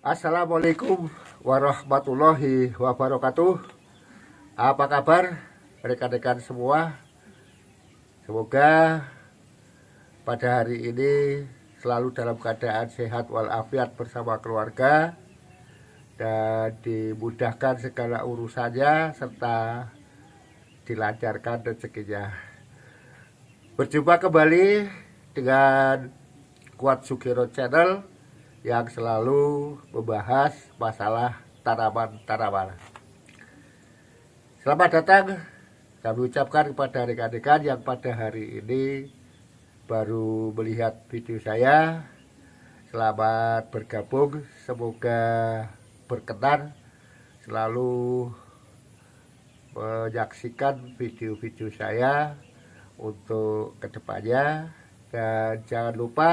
Assalamualaikum warahmatullahi wabarakatuh. Apa kabar rekan-rekan semua? Semoga pada hari ini selalu dalam keadaan sehat walafiat bersama keluarga dan dimudahkan segala urusannya serta dilancarkan rezekinya. Berjumpa kembali dengan Kuat Sugiro Channel yang selalu membahas masalah tanaman-tanaman. Selamat datang kami ucapkan kepada rekan-rekan yang pada hari ini baru melihat video saya. Selamat bergabung, semoga berkenan selalu menyaksikan video-video saya untuk kedepannya. Dan jangan lupa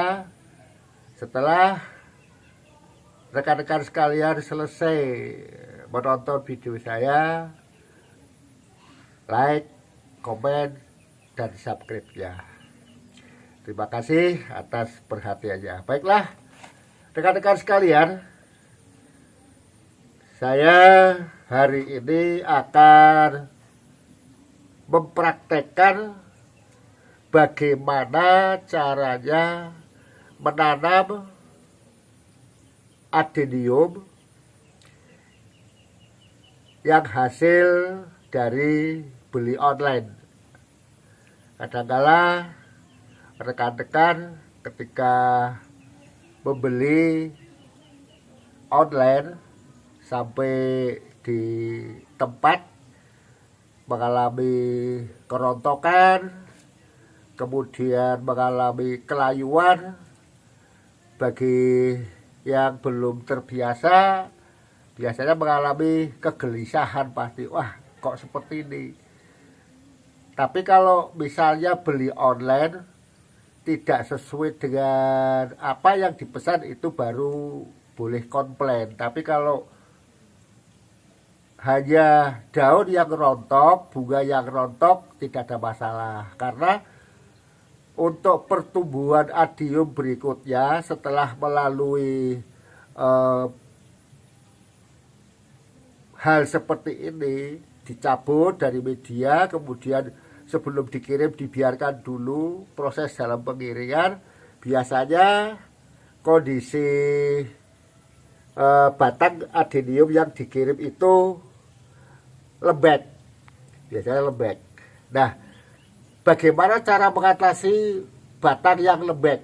setelah rekan-rekan sekalian selesai menonton video saya, like, komen, dan subscribe-nya. Terima kasih atas perhatiannya. Baiklah, rekan-rekan sekalian, saya hari ini akan mempraktekkan bagaimana caranya menanam adenium yang hasil dari beli online. Kadang-kala rekan-rekan ketika membeli online sampai di tempat mengalami kerontokan, kemudian mengalami kelayuan. Bagi yang belum terbiasa biasanya mengalami kegelisahan pasti, wah kok seperti ini. Tapi kalau misalnya beli online tidak sesuai dengan apa yang dipesan, itu baru boleh komplain. Tapi kalau hanya daun yang rontok, bunga yang rontok, tidak ada masalah. Karena untuk pertumbuhan adenium berikutnya setelah melalui hal seperti ini, dicabut dari media, kemudian sebelum dikirim dibiarkan dulu proses dalam pengiriman. Biasanya kondisi batang adenium yang dikirim itu lembek, biasanya lembek. Nah, bagaimana cara mengatasi batang yang lembek?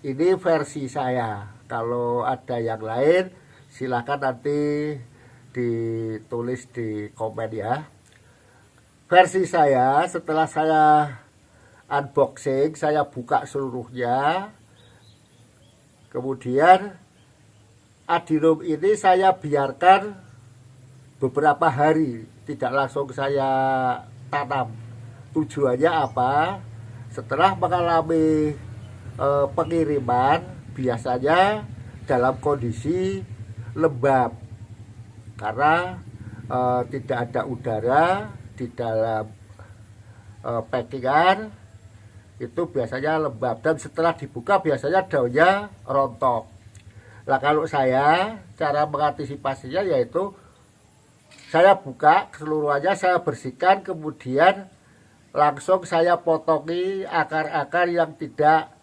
Ini versi saya. Kalau ada yang lain silakan nanti ditulis di komen ya. Versi saya, setelah saya unboxing, saya buka seluruhnya. Kemudian adenium ini saya biarkan beberapa hari, tidak langsung saya tanam. Tujuannya apa? Setelah mengalami pengiriman, biasanya dalam kondisi lembab karena tidak ada udara di dalam packingan, itu biasanya lembab, dan setelah dibuka biasanya daunnya rontok. Nah, kalau saya cara mengantisipasinya yaitu saya buka keseluruhannya, saya bersihkan, kemudian langsung saya potongi akar-akar yang tidak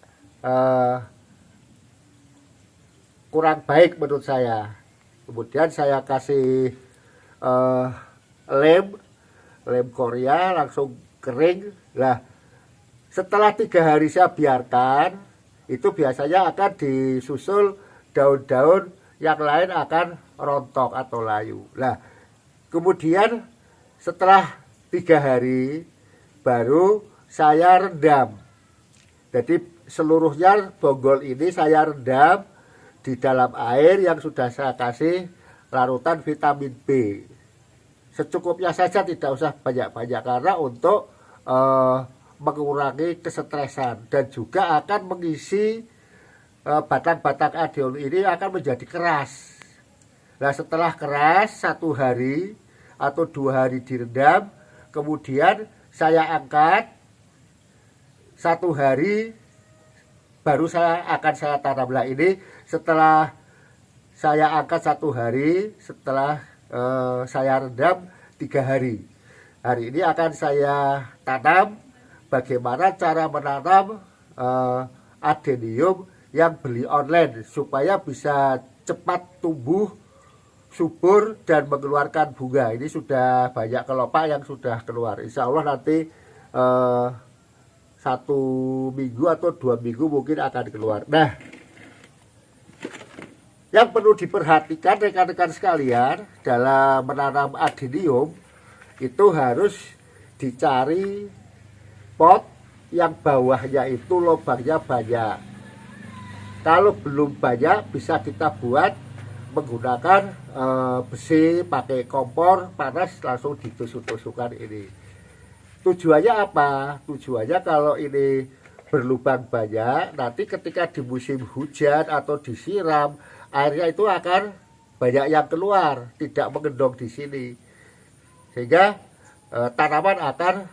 kurang baik menurut saya. Kemudian saya kasih lem Korea, langsung kering. Nah, setelah 3 hari saya biarkan, itu biasanya akan disusul daun-daun yang lain akan rontok atau layu. Nah, kemudian setelah 3 hari baru saya rendam. Jadi seluruhnya bonggol ini saya rendam di dalam air yang sudah saya kasih larutan vitamin B. Secukupnya saja, tidak usah banyak-banyak, karena untuk mengurangi kesetresan dan juga akan mengisi batang-batang adenium ini akan menjadi keras. Nah, setelah keras 1 hari atau 2 hari direndam, kemudian saya angkat 1 hari baru saya tanam. Nah, ini setelah saya angkat 1 hari, setelah saya rendam 3 hari. Hari ini akan saya tanam. Bagaimana cara menanam adenium yang beli online supaya bisa cepat tumbuh, subur, dan mengeluarkan bunga. Ini sudah banyak kelopak yang sudah keluar. Insya Allah nanti 1 minggu atau 2 minggu mungkin akan keluar. Nah, yang perlu diperhatikan rekan-rekan sekalian dalam menanam adenium itu harus dicari pot yang bawahnya itu lubangnya banyak. Kalau belum banyak bisa kita buat menggunakan besi, pakai kompor panas, langsung ditusuk-tusukkan ini. Tujuannya apa? Tujuannya kalau ini berlubang banyak, nanti ketika di musim hujan atau disiram, airnya itu akan banyak yang keluar, tidak mengendong di sini. Sehingga tanaman akan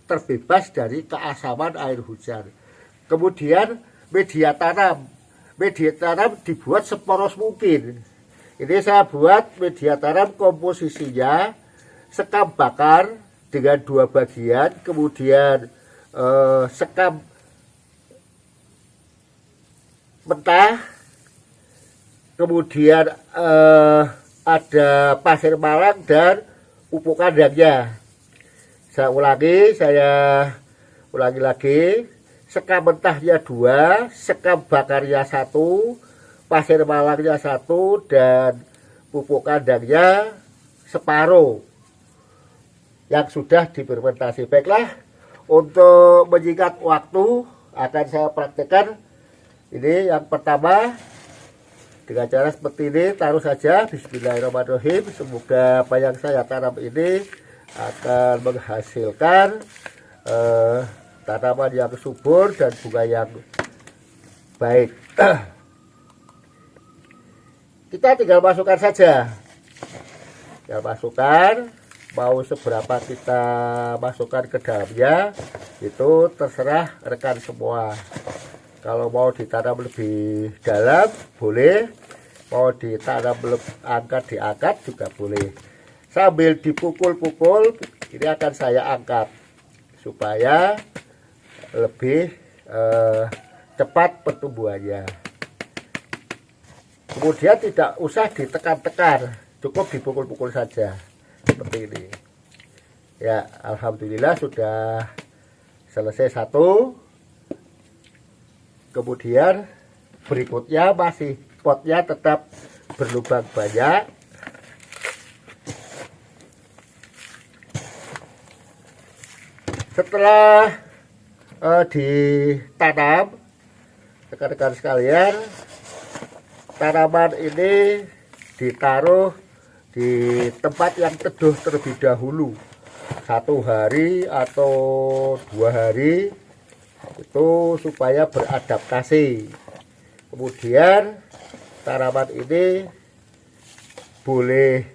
terbebas dari keasaman air hujan. Kemudian media tanam. Media tanam dibuat seporos mungkin. Ini saya buat media tanam komposisinya sekam bakar dengan 2 bagian, kemudian sekam mentah, kemudian ada pasir malang dan pupuk kandangnya. Saya ulangi lagi. Sekam mentahnya 2, sekam bakarnya 1, pasir malangnya 1, dan pupuk kandangnya separuh yang sudah difermentasi. Baiklah, untuk menyingkat waktu akan saya praktekkan. Ini yang pertama dengan cara seperti ini, taruh saja. Bismillahirrahmanirrahim. Semoga apa yang saya tanam ini akan menghasilkan tanaman yang subur dan bunga yang baik. Kita tinggal masukkan saja. Tinggal masukkan. Mau seberapa kita masukkan ke dalamnya itu terserah rekan semua. Kalau mau ditanam lebih dalam boleh, mau ditanam diangkat juga boleh. Sambil dipukul-pukul ini akan saya angkat supaya lebih cepat pertumbuhannya. Kemudian tidak usah ditekan-tekan, cukup dipukul-pukul saja. Seperti ini ya. Alhamdulillah sudah selesai 1. Kemudian berikutnya masih potnya tetap berlubang banyak. Setelah ditanam, rekan-rekan sekalian, tanaman ini ditaruh di tempat yang teduh terlebih dahulu 1 hari atau 2 hari itu supaya beradaptasi. Kemudian tanaman ini boleh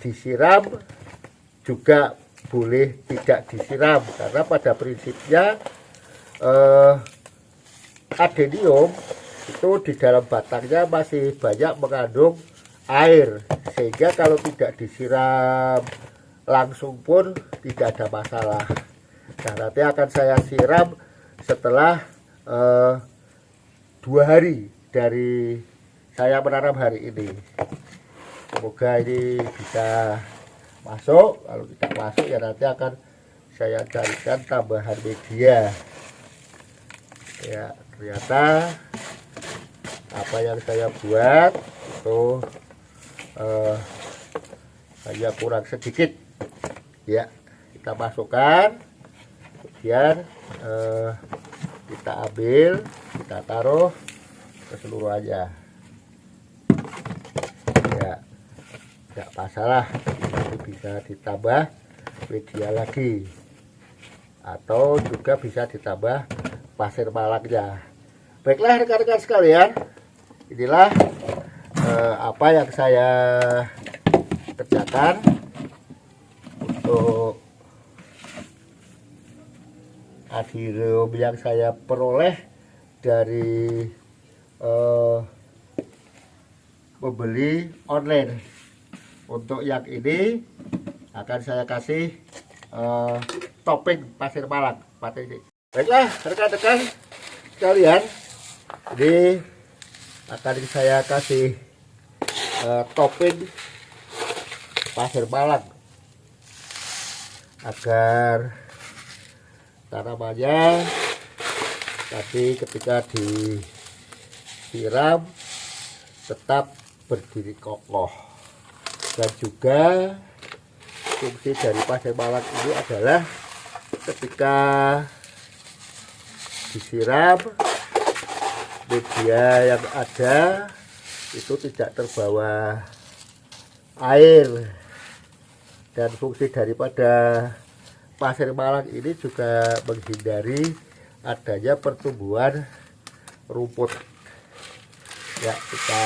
disiram juga boleh tidak disiram, karena pada prinsipnya adenium itu di dalam batangnya masih banyak mengandung air, sehingga kalau tidak disiram langsung pun tidak ada masalah. Nah, nanti akan saya siram setelah 2 hari dari saya menanam hari ini. Semoga ini bisa masuk. Kalau tidak masuk ya nanti akan saya carikan tambahan media. Ya, ternyata apa yang saya buat itu hanya kurang sedikit. Ya, kita masukkan, kemudian kita ambil, kita taruh keseluruhannya. Ya, tidak masalah, nanti bisa ditambah media lagi atau juga bisa ditambah pasir malangnya. Baiklah rekan-rekan sekalian, inilah apa yang saya kerjakan untuk adenium yang saya peroleh dari membeli online. Untuk yang ini akan saya kasih topping pasir Malang pakai ini. Baiklah rekan-rekan sekalian, ini akan saya kasih topping pasir Malang agar tanamannya tadi ketika disiram tetap berdiri kokoh. Dan juga fungsi dari pasir Malang ini adalah ketika disiram, media yang ada itu tidak terbawa air. Dan fungsi daripada pasir Malang ini juga menghindari adanya pertumbuhan rumput. Ya, kita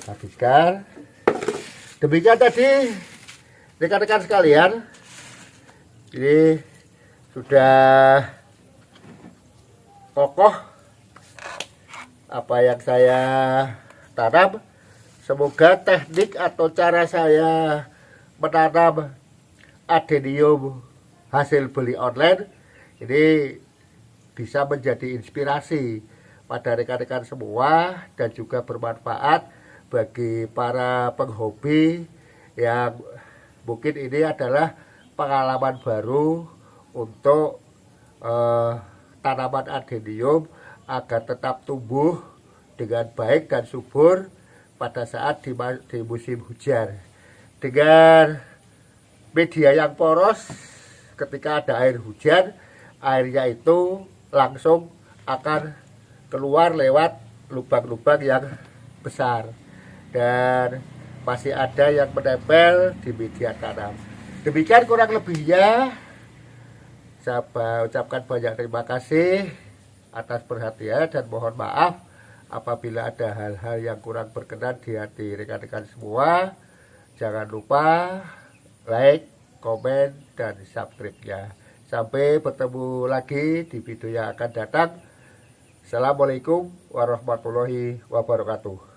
habiskan. Demikian tadi rekan-rekan sekalian, ini sudah kokoh apa yang saya tanam. Semoga teknik atau cara saya menanam adenium hasil beli online ini bisa menjadi inspirasi pada rekan-rekan semua dan juga bermanfaat bagi para penghobi yang mungkin ini adalah pengalaman baru untuk tanaman adenium agar tetap tumbuh dengan baik dan subur pada saat di musim hujan. Dengan media yang poros, ketika ada air hujan, airnya itu langsung akan keluar lewat lubang-lubang yang besar dan masih ada yang menempel di media tanam. Demikian kurang lebihnya. Saya ucapkan banyak terima kasih atas perhatian dan mohon maaf apabila ada hal-hal yang kurang berkenan di hati rekan-rekan semua. Jangan lupa like, komen, dan subscribe-nya. Sampai bertemu lagi di video yang akan datang. Assalamualaikum warahmatullahi wabarakatuh.